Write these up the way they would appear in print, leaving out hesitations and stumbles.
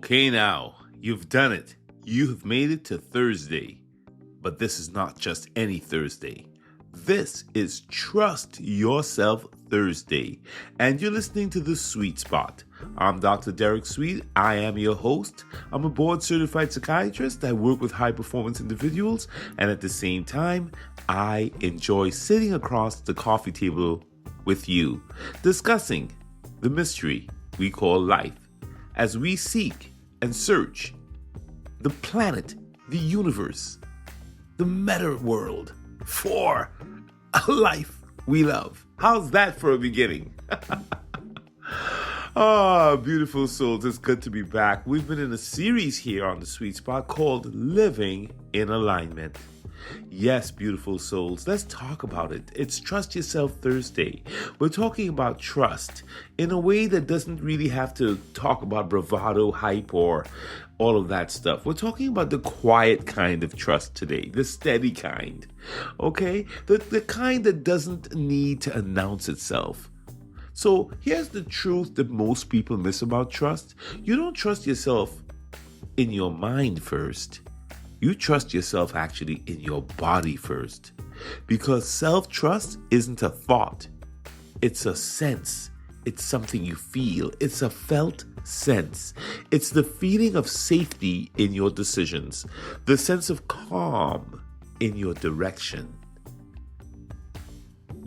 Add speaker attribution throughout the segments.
Speaker 1: Okay, now, you've done it. You have made it to Thursday. But this is not just any Thursday. This is Trust Yourself Thursday. And you're listening to The Sweet Spot. I'm Dr. Derek Sweet. I am your host. I'm a board-certified psychiatrist. I work with high-performance individuals. And at the same time, I enjoy sitting across the coffee table with you, discussing the mystery we call life, as we seek and search the planet, the universe, the meta world for a life we love. How's that for a beginning? Beautiful souls, it's good to be back. We've been in a series here on The Sweet Spot called Living in Alignment. Yes, beautiful souls, let's talk about it. It's Trust Yourself Thursday. We're talking about trust in a way that doesn't really have to talk about bravado, hype, or all of that stuff. We're talking about the quiet kind of trust today, the steady kind, okay? The kind that doesn't need to announce itself. So here's the truth that most people miss about trust. You don't trust yourself in your mind first. You trust yourself actually in your body first, because self-trust isn't a thought. It's a sense. It's something you feel. It's a felt sense. It's the feeling of safety in your decisions, the sense of calm in your direction,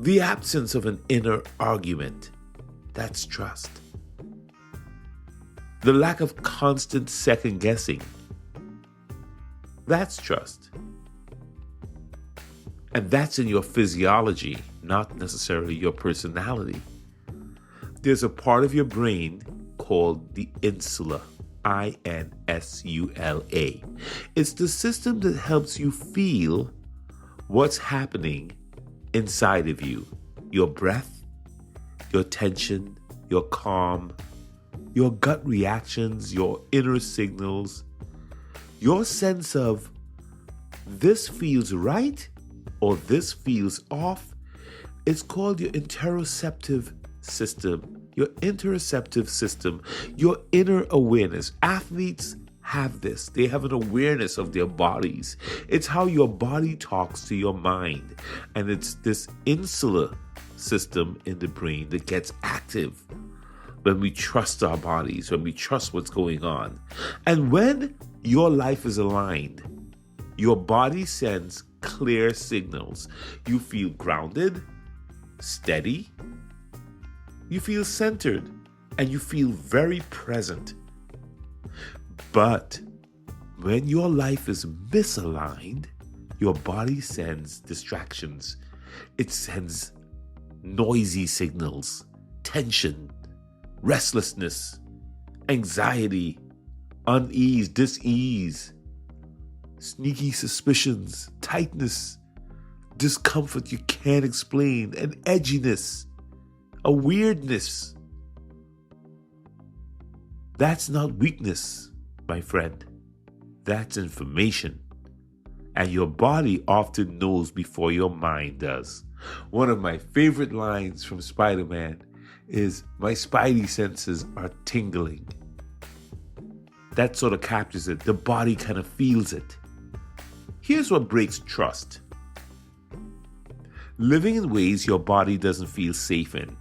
Speaker 1: the absence of an inner argument. That's trust. The lack of constant second guessing. That's trust. And that's in your physiology, not necessarily your personality. There's a part of your brain called the insula, I-N-S-U-L-A. It's the system that helps you feel what's happening inside of you. Your breath, your tension, your calm, your gut reactions, your inner signals, your sense of this feels right or this feels off. It's called your interoceptive system. Your interoceptive system, your inner awareness. Athletes have this. They have an awareness of their bodies. It's how your body talks to your mind. And it's this insula system in the brain that gets active when we trust our bodies, when we trust what's going on. And when your life is aligned, your body sends clear signals. You feel grounded, steady, you feel centered, and you feel very present. But when your life is misaligned, your body sends distractions. It sends noisy signals, tension, restlessness, anxiety, unease, dis-ease, sneaky suspicions, tightness, discomfort you can't explain, and edginess, a weirdness. That's not weakness, my friend. That's information. And your body often knows before your mind does. One of my favorite lines from Spider-Man is, "My spidey senses are tingling." That sort of captures it. The body kind of feels it. Here's what breaks trust. Living in ways your body doesn't feel safe in.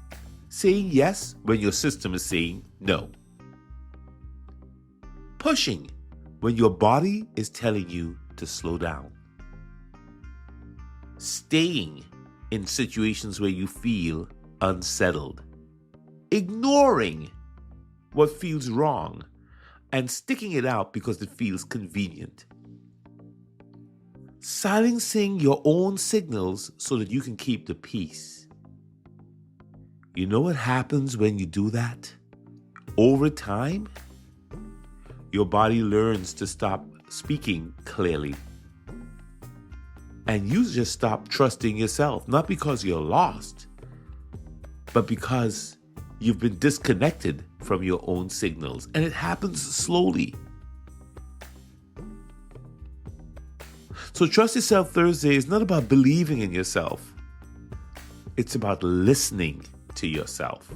Speaker 1: Saying yes when your system is saying no. Pushing when your body is telling you to slow down. Staying in situations where you feel unsettled. Ignoring what feels wrong and sticking it out because it feels convenient. Silencing your own signals so that you can keep the peace. You know what happens when you do that? Over time, your body learns to stop speaking clearly. And you just stop trusting yourself, not because you're lost, but because you've been disconnected from your own signals. And it happens slowly. So Trust Yourself Thursday is not about believing in yourself. It's about listening to yourself.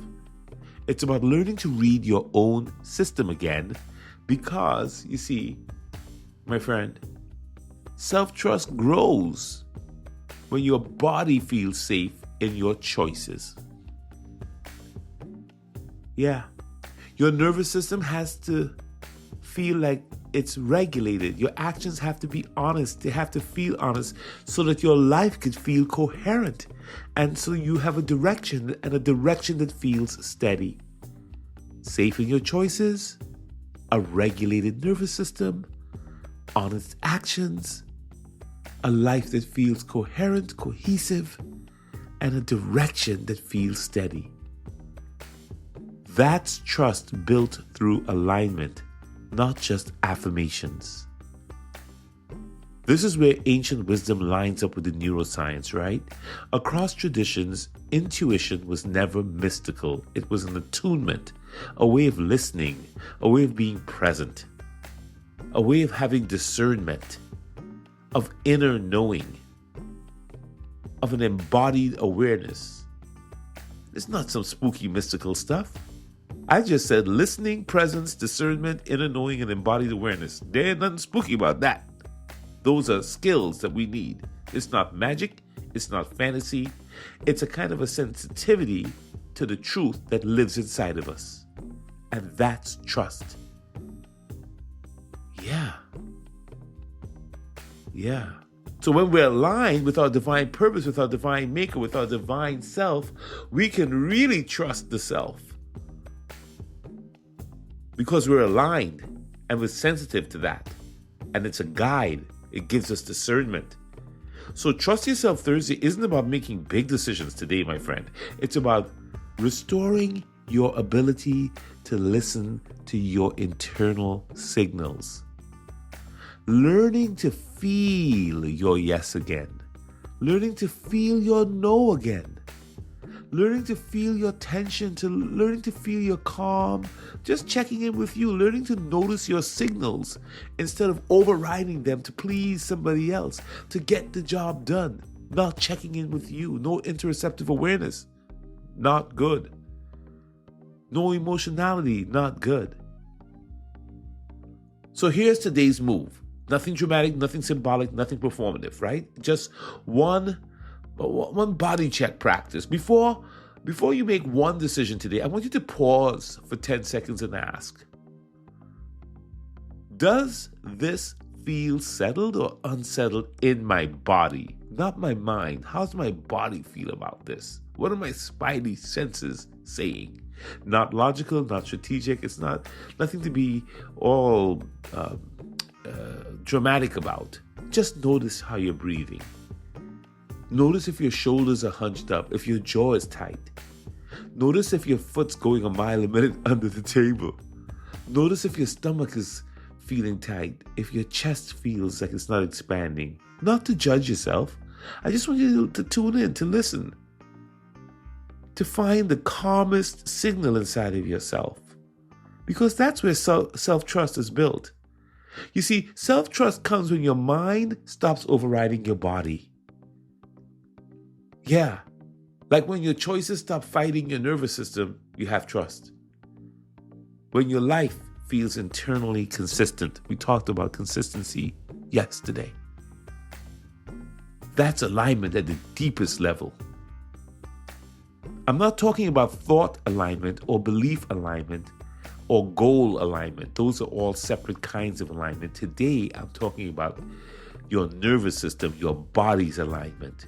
Speaker 1: It's about learning to read your own system again Because, you see, my friend, self-trust grows when your body feels safe in your choices. Yeah. Your nervous system has to feel like it's regulated. Your actions have to be honest. They have to feel honest so that your life could feel coherent. And so you have a direction, and a direction that feels steady. Safe in your choices, a regulated nervous system, honest actions, a life that feels coherent, cohesive, and a direction that feels steady. That's trust built through alignment, not just affirmations. This is where ancient wisdom lines up with the neuroscience, right? Across traditions, intuition was never mystical. It was an attunement, a way of listening, a way of being present, a way of having discernment, of inner knowing, of an embodied awareness. It's not some spooky mystical stuff. I just said listening, presence, discernment, inner knowing, and embodied awareness. There ain't nothing spooky about that. Those are skills that we need. It's not magic. It's not fantasy. It's a kind of a sensitivity to the truth that lives inside of us. And that's trust. Yeah. So when we're aligned with our divine purpose, with our divine maker, with our divine self, we can really trust the self. Because we're aligned and we're sensitive to that. And it's a guide. It gives us discernment. So Trust Yourself Thursday isn't about making big decisions today, my friend. It's about restoring your ability to listen to your internal signals. Learning to feel your yes again. Learning to feel your no again. Learning to feel your tension, learning to feel your calm, just checking in with you, learning to notice your signals instead of overriding them to please somebody else, to get the job done, not checking in with you, no interoceptive awareness, not good. No emotionality, not good. So here's today's move. Nothing dramatic, nothing symbolic, nothing performative, right? Just one body check practice. Before you make one decision today, I want you to pause for 10 seconds and ask, does this feel settled or unsettled in my body? Not my mind. How's my body feel about this? What are my spidey senses saying? Not logical, not strategic. It's nothing to be all dramatic about. Just notice how you're breathing. Notice if your shoulders are hunched up, if your jaw is tight. Notice if your foot's going a mile a minute under the table. Notice if your stomach is feeling tight, if your chest feels like it's not expanding. Not to judge yourself. I just want you to tune in, to listen, to find the calmest signal inside of yourself. Because that's where self-trust is built. You see, self-trust comes when your mind stops overriding your body. Yeah, like when your choices stop fighting your nervous system, you have trust. When your life feels internally consistent. We talked about consistency yesterday. That's alignment at the deepest level. I'm not talking about thought alignment or belief alignment or goal alignment. Those are all separate kinds of alignment. Today, I'm talking about your nervous system, your body's alignment.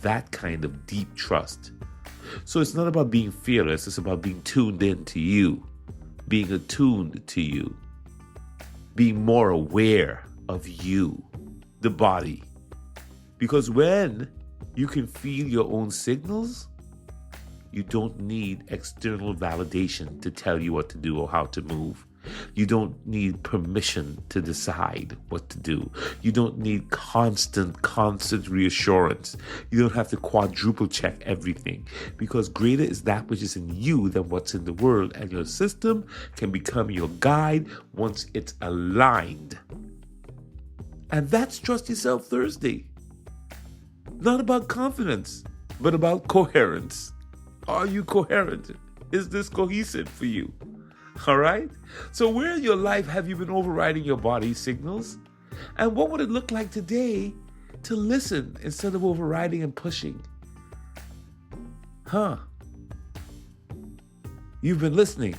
Speaker 1: That kind of deep trust. So it's not about being fearless. It's about being tuned in to you, being attuned to you, being more aware of you, the body. Because when you can feel your own signals, you don't need external validation to tell you what to do or how to move. You don't need permission to decide what to do. You don't need constant reassurance. You don't have to quadruple check everything, because greater is that which is in you than what's in the world, and your system can become your guide once it's aligned. And that's Trust Yourself Thursday. Not about confidence, but about coherence. Are you coherent? Is this cohesive for you? All right? So where in your life have you been overriding your body's signals? And what would it look like today to listen instead of overriding and pushing? You've been listening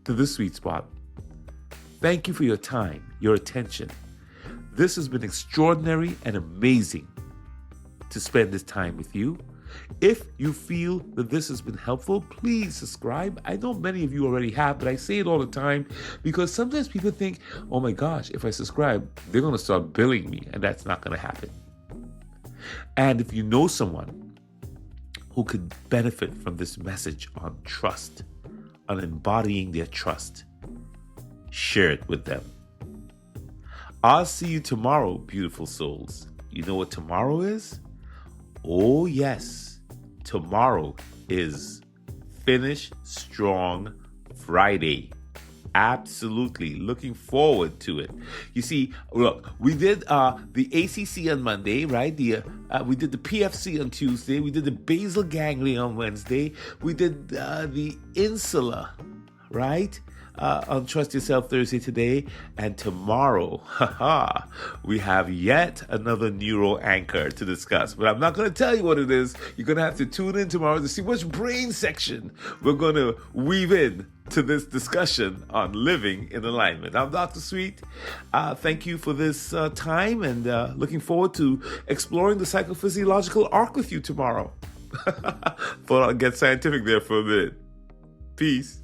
Speaker 1: to The Sweet Spot. Thank you for your time, your attention. This has been extraordinary and amazing to spend this time with you. If you feel that this has been helpful, please subscribe. I know many of you already have, but I say it all the time because sometimes people think, oh my gosh, if I subscribe, they're going to start billing me, and that's not going to happen. And if you know someone who could benefit from this message on trust, on embodying their trust, share it with them. I'll see you tomorrow, beautiful souls. You know what tomorrow is? Oh, yes. Tomorrow is Finish Strong Friday. Absolutely. Looking forward to it. You see, look, we did the ACC on Monday, right? We did the PFC on Tuesday. We did the basal ganglia on Wednesday. We did the insula, right? On Trust Yourself Thursday today. And tomorrow, we have yet another neuro anchor to discuss. But I'm not going to tell you what it is. You're going to have to tune in tomorrow to see which brain section we're going to weave in to this discussion on living in alignment. I'm Dr. Sweet. Thank you for this time, and looking forward to exploring the psychophysiological arc with you tomorrow. Thought I'll get scientific there for a minute. Peace.